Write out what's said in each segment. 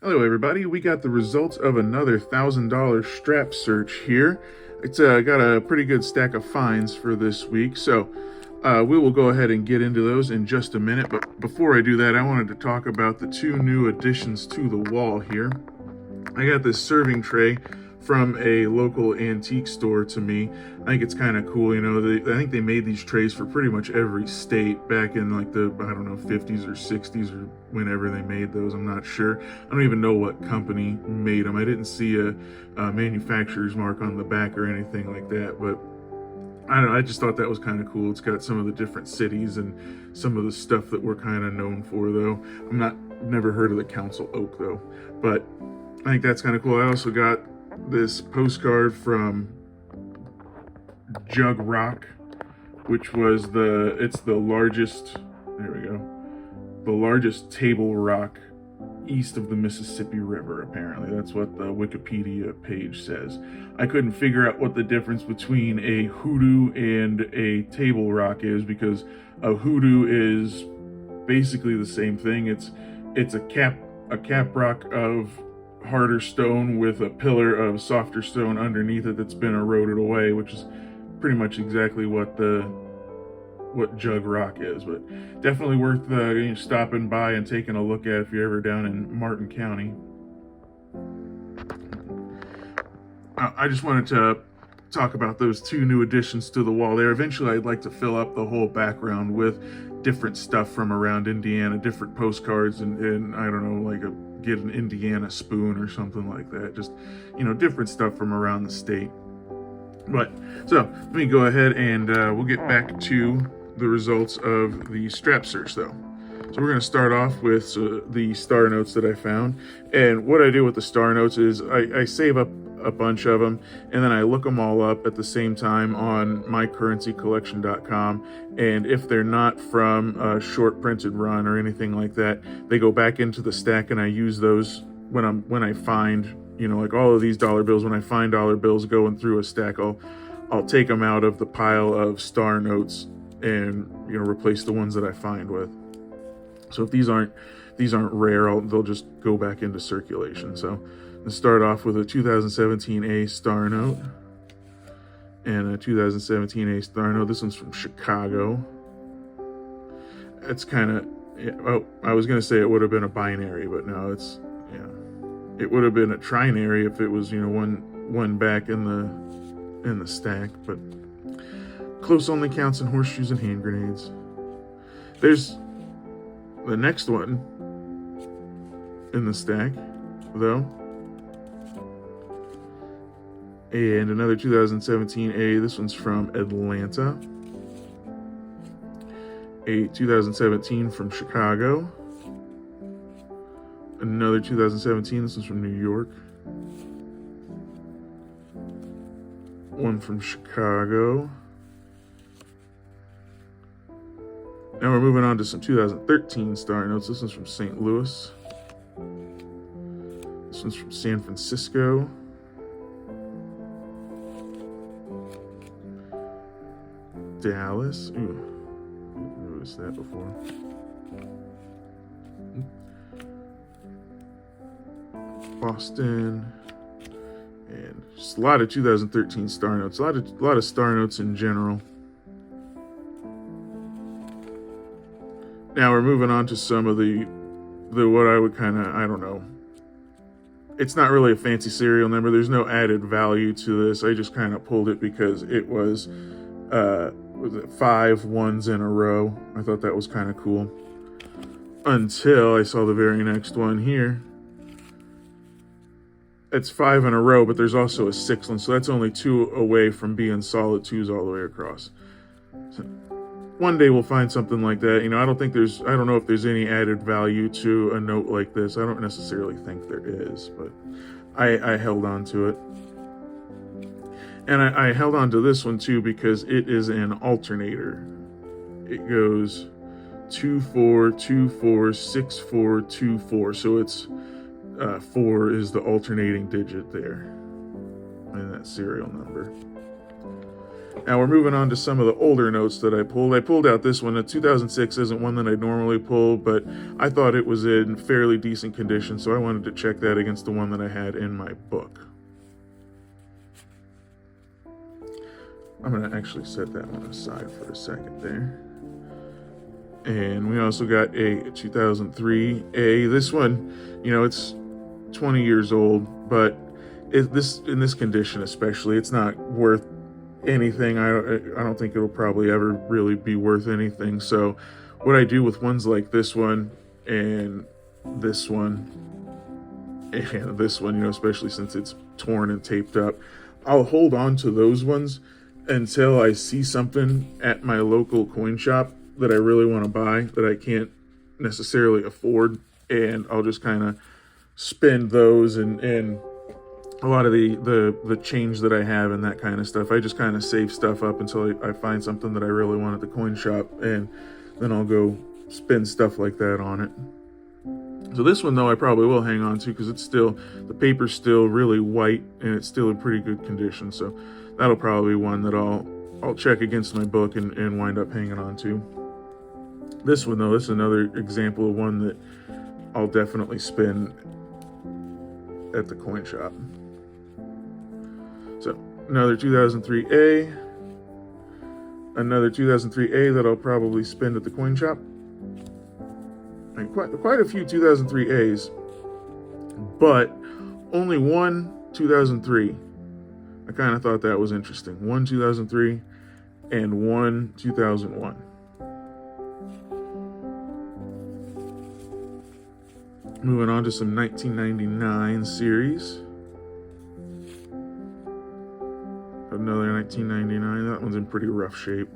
Hello everybody, we got the results of another $1,000 strap search here. It's got a pretty good stack of finds for this week, so we will go ahead and get into those in just a minute. But before I do that, I wanted to talk about the two new additions to the wall here. I got this serving tray from a local antique store to me. I think it's kind of cool, you know. I think they made these trays for pretty much every state back in like the, I don't know, 50s or 60s or whenever they made those. I'm not sure. I don't even know what company made them. I didn't see a manufacturer's mark on the back or anything like that, but I don't know, I just thought that was kind of cool. It's got some of the different cities and some of the stuff that we're kind of known for, though. Never heard of the Council Oak, though, but I think that's kind of cool. I also got this postcard from Jug Rock, which was it's the largest, there we go, the largest table rock east of the Mississippi River, apparently. That's what the Wikipedia page says. I couldn't figure out what the difference between a hoodoo and a table rock is, because a hoodoo is basically the same thing. It's a cap rock of harder stone with a pillar of softer stone underneath it that's been eroded away, which is pretty much exactly what Jug Rock is. But definitely worth stopping by and taking a look at if you're ever down in Martin County. I just wanted to talk about those two new additions to the wall there. Eventually I'd like to fill up the whole background with different stuff from around Indiana, different postcards, and I don't know, like get an Indiana spoon or something like that. Just, you know, different stuff from around the state. But so let me go ahead and we'll get back to the results of the strap search, though. So we're going to start off with the star notes that I found. And what I do with the star notes is I save up a bunch of them, and then I look them all up at the same time on mycurrencycollection.com. And if they're not from a short printed run or anything like that, they go back into the stack, and I use those when I find, you know, like all of these dollar bills. When I find dollar bills going through a stack, I'll take them out of the pile of star notes and, you know, replace the ones that I find with. So if these aren't rare, they'll just go back into circulation. So let's start off with a 2017 A star note and a 2017 A star note. This one's from Chicago. It's kind of, oh, I was going to say it would have been a binary, but no, it would have been a trinary if it was, you know, one back in the stack. But close only counts in horseshoes and hand grenades. There's the next one in the stack, though, and another 2017 A. This one's from Atlanta. A 2017 from Chicago. Another 2017. This one's from New York. One from Chicago. Now we're moving on to some 2013 star notes. This one's from St. Louis. This one's from San Francisco. Dallas. Ooh, noticed that before. Boston. And just a lot of 2013 star notes. A lot of star notes in general. Now we're moving on to some of the what I would kind of, I don't know. It's not really a fancy serial number. There's no added value to this. I just kind of pulled it because it was 5 ones in a row. I thought that was kind of cool. Until I saw the very next one here. It's 5 in a row, but there's also a 6th one, so that's only 2 away from being solid 2s all the way across. So, one day we'll find something like that. You know, I don't know if there's any added value to a note like this. I don't necessarily think there is, but I held on to it. And I held on to this one too because it is an alternator. It goes 2 4 2 4 6 4 2 4. So it's 4 is the alternating digit there in that serial number. Now we're moving on to some of the older notes that I pulled. I pulled out this one. The 2006 isn't one that I normally pull, but I thought it was in fairly decent condition, so I wanted to check that against the one that I had in my book. I'm going to actually set that one aside for a second there. And we also got a 2003A. This one, you know, it's 20 years old, but in this condition especially, it's not worth anything. I don't think it'll probably ever really be worth anything. So what I do with ones like this one and this one and this one, you know, especially since it's torn and taped up, I'll hold on to those ones until I see something at my local coin shop that I really want to buy that I can't necessarily afford, and I'll just kind of spend those and a lot of the change that I have and that kind of stuff. I just kind of save stuff up until I find something that I really want at the coin shop, and then I'll go spend stuff like that on it. So this one, though, I probably will hang on to because it's still, the paper's still really white and it's still in pretty good condition. So that'll probably be one that I'll check against my book and wind up hanging on to. This one, though, this is another example of one that I'll definitely spend at the coin shop. So another 2003A, another 2003A that I'll probably spend at the coin shop. And quite a few 2003As, but only one 2003. I kind of thought that was interesting. One 2003 and one 2001. Moving on to some 1999 series. Another 1999. That one's in pretty rough shape.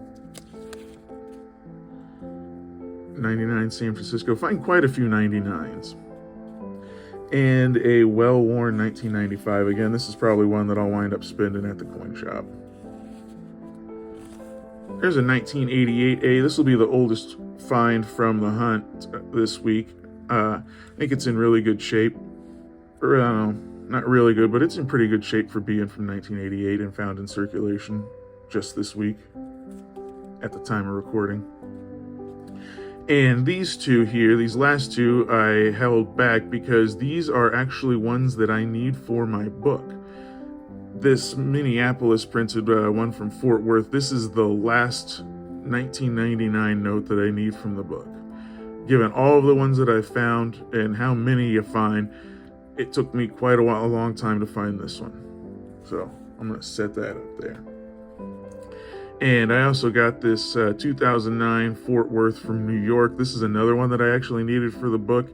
99 San Francisco. Find quite a few 99s. And a well-worn 1995. Again, this is probably one that I'll wind up spending at the coin shop. There's a 1988A. This will be the oldest find from the hunt this week. I think it's in really good shape. Or, I don't know, not really good, but it's in pretty good shape for being from 1988 and found in circulation just this week at the time of recording. And these two here, these last two, I held back because these are actually ones that I need for my book. This Minneapolis printed one from Fort Worth. This is the last 1999 note that I need from the book. Given all of the ones that I found and how many you find, it took me quite a long time to find this one. So I'm going to set that up there. And I also got this 2009 Fort Worth from New York. This is another one that I actually needed for the book.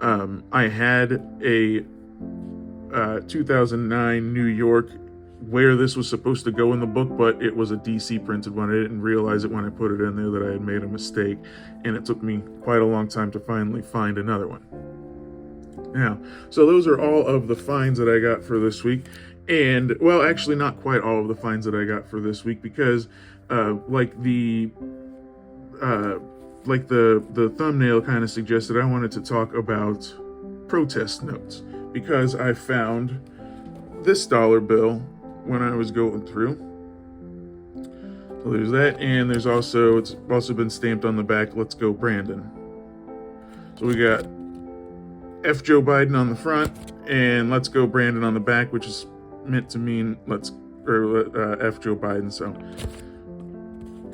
I had a 2009 New York where this was supposed to go in the book, but it was a DC printed one. I didn't realize it when I put it in there that I had made a mistake, and it took me quite a long time to finally find another one. Now, so those are all of the finds that I got for this week. And, well, actually not quite all of the finds that I got for this week, because like the thumbnail kind of suggested, I wanted to talk about protest notes, because I found this dollar bill when I was going through. So there's that, and there's also, it's also been stamped on the back, "Let's go Brandon." So we got F Joe Biden on the front and "Let's go Brandon" on the back, which is meant to mean F Joe Biden. So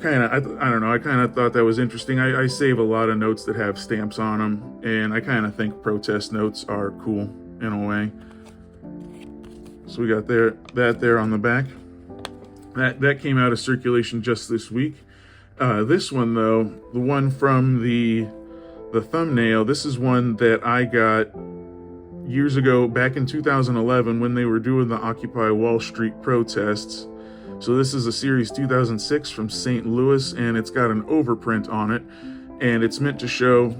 kind of, I don't know, I kind of thought that was interesting. I save a lot of notes that have stamps on them, and I kind of think protest notes are cool in a way. So we got that there on the back. That came out of circulation just this week. This one, though, the one from the thumbnail, this is one that I got years ago, back in 2011, when they were doing the Occupy Wall Street protests. So this is a series 2006 from St. Louis, and it's got an overprint on it, and it's meant to show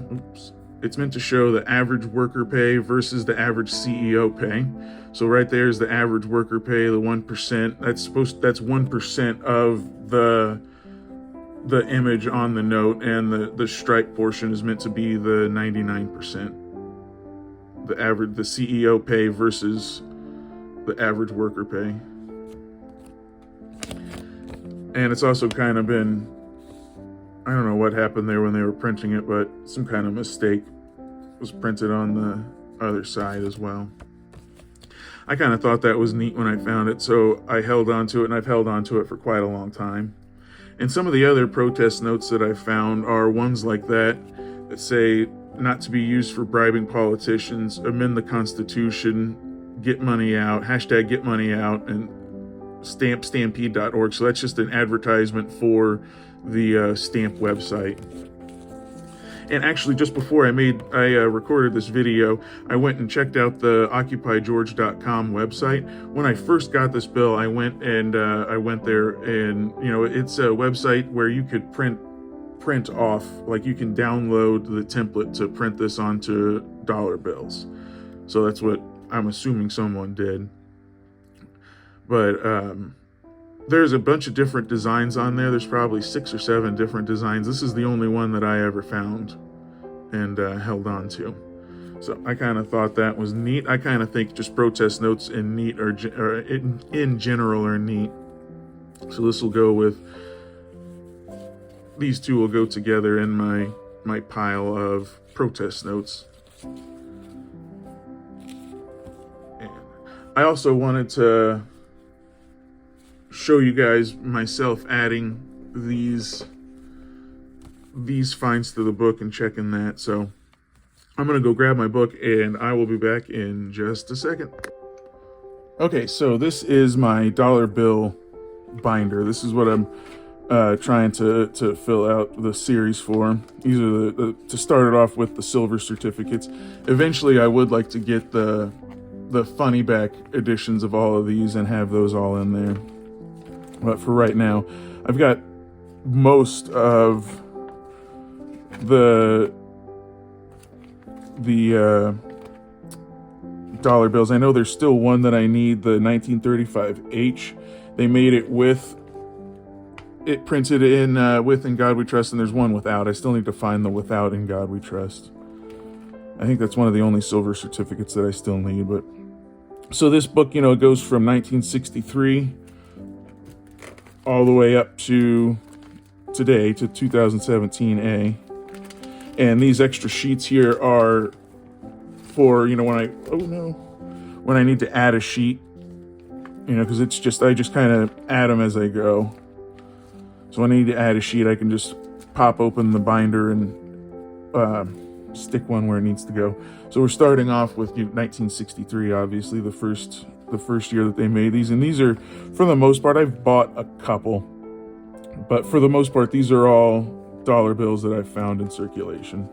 the average worker pay versus the average CEO pay. So right there is the average worker pay, the 1%. That's 1% of the image on the note, and the stripe portion is meant to be the 99%. The CEO pay versus the average worker pay. And it's also kind of been, I don't know what happened there when they were printing it, but some kind of mistake was printed on the other side as well. I kind of thought that was neat when I found it, so I held on to it, and I've held on to it for quite a long time. And some of the other protest notes that I found are ones like that say not to be used for bribing politicians, amend the Constitution, get money out, hashtag get money out, and stampede.org. So that's just an advertisement for the stamp website. And actually, just before I recorded this video, I went and checked out the OccupyGeorge.com website. When I first got this bill, I went there, and it's a website where you could print off, like you can download the template to print this onto dollar bills. So that's what I'm assuming someone did. But there's a bunch of different designs on there. There's probably 6 or 7 different designs. This is the only one that I ever found and held on to. So I kind of thought that was neat. I kind of think just protest notes in in general are neat. So this will go with, these two will go together in my pile of protest notes. And I also wanted to show you guys myself adding these finds to the book and checking that. So I'm gonna go grab my book, and I will be back in just a second. Okay, so this is my dollar bill binder. This is what I'm trying to fill out the series for. These are to start it off with, the silver certificates. Eventually I would like to get the funny back editions of all of these and have those all in there. But for right now, I've got most of the dollar bills. I know there's still one that I need, the 1935H. They made it with, it printed in with In God We Trust, and there's one without. I still need to find the without In God We Trust. I think that's one of the only silver certificates that I still need. But so this book, it goes from 1963 all the way up to today, to 2017A. And these extra sheets here are for, when I need to add a sheet, because I just kind of add them as I go. So when I need to add a sheet, I can just pop open the binder and stick one where it needs to go. So we're starting off with 1963, obviously, the first year that they made these. And these are, for the most part, I've bought a couple, but for the most part, these are all dollar bills that I've found in circulation.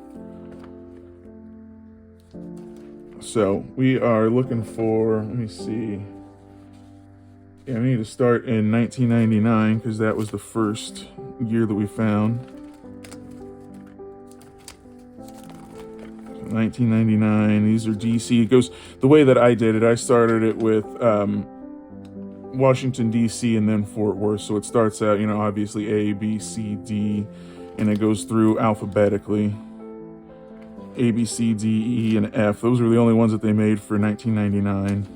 So we are looking for, let me see. Yeah, we need to start in 1999 because that was the first year that we found. 1999, these are DC. It goes, the way that I did it, I started it with Washington, DC, and then Fort Worth. So it starts out, obviously A, B, C, D, and it goes through alphabetically. A, B, C, D, E, and F. Those were the only ones that they made for 1999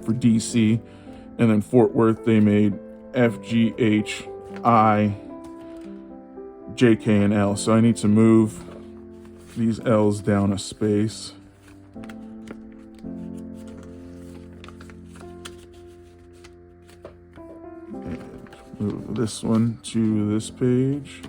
for DC. And then Fort Worth, they made F, G, H, I, J, K, and L. So I need to move these L's down a space. And move this one to this page.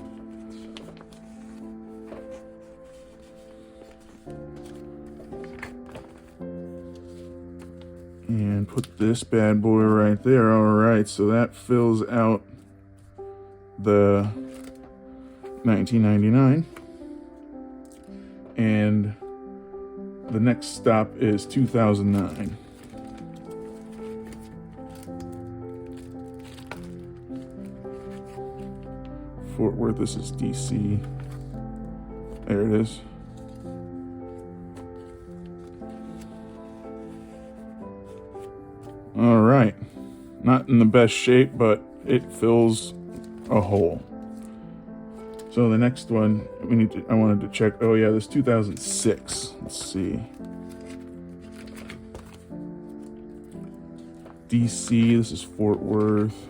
And put this bad boy right there. All right, so that fills out the 1999. And the next stop is 2009. Fort Worth, this is DC. There it is. All right, not in the best shape, but it fills a hole. So the next one I wanted to check. Oh yeah, this 2006. Let's see. DC, this is Fort Worth.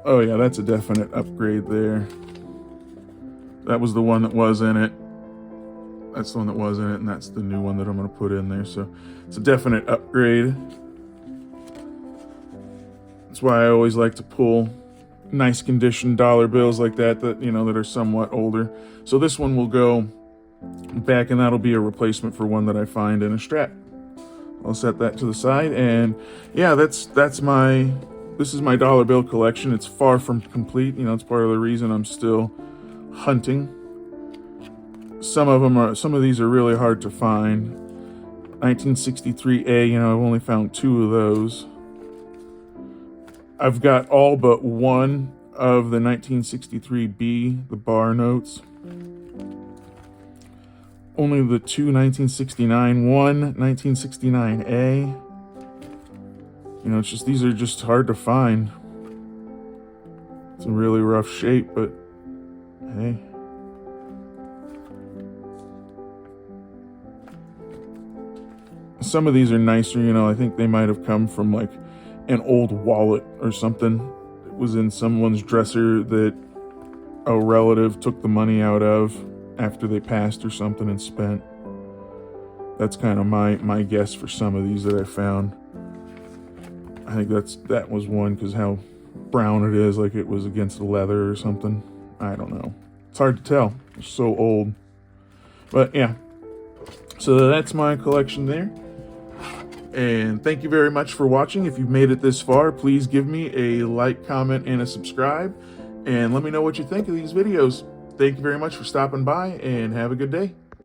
Oh yeah, that's a definite upgrade there. That was the one that was in it. That's the one that was in it, and that's the new one that I'm going to put in there. So it's a definite upgrade. That's why I always like to pull nice condition dollar bills like that, you know, that are somewhat older. So this one will go back, and that'll be a replacement for one that I find in a strap. I'll set that to the side, and yeah, this is my dollar bill collection. It's far from complete. You know, it's part of the reason I'm still hunting. Some of these are really hard to find. 1963A, you know, I've only found 2 of those. I've got all but one of the 1963B, the bar notes. Only the 2 1969, 1 1969A. You know, it's just, these are just hard to find. It's in really rough shape, but hey. Some of these are nicer, you know, I think they might have come from like an old wallet or something. It was in someone's dresser that a relative took the money out of after they passed or something and spent. That's kind of my guess for some of these that I found. I think that was one, because how brown it is, like it was against the leather or something. I don't know. It's hard to tell. It's so old. But yeah. So that's my collection there. And thank you very much for watching. If you've made it this far, please give me a like, comment, and a subscribe. And let me know what you think of these videos. Thank you very much for stopping by, and have a good day.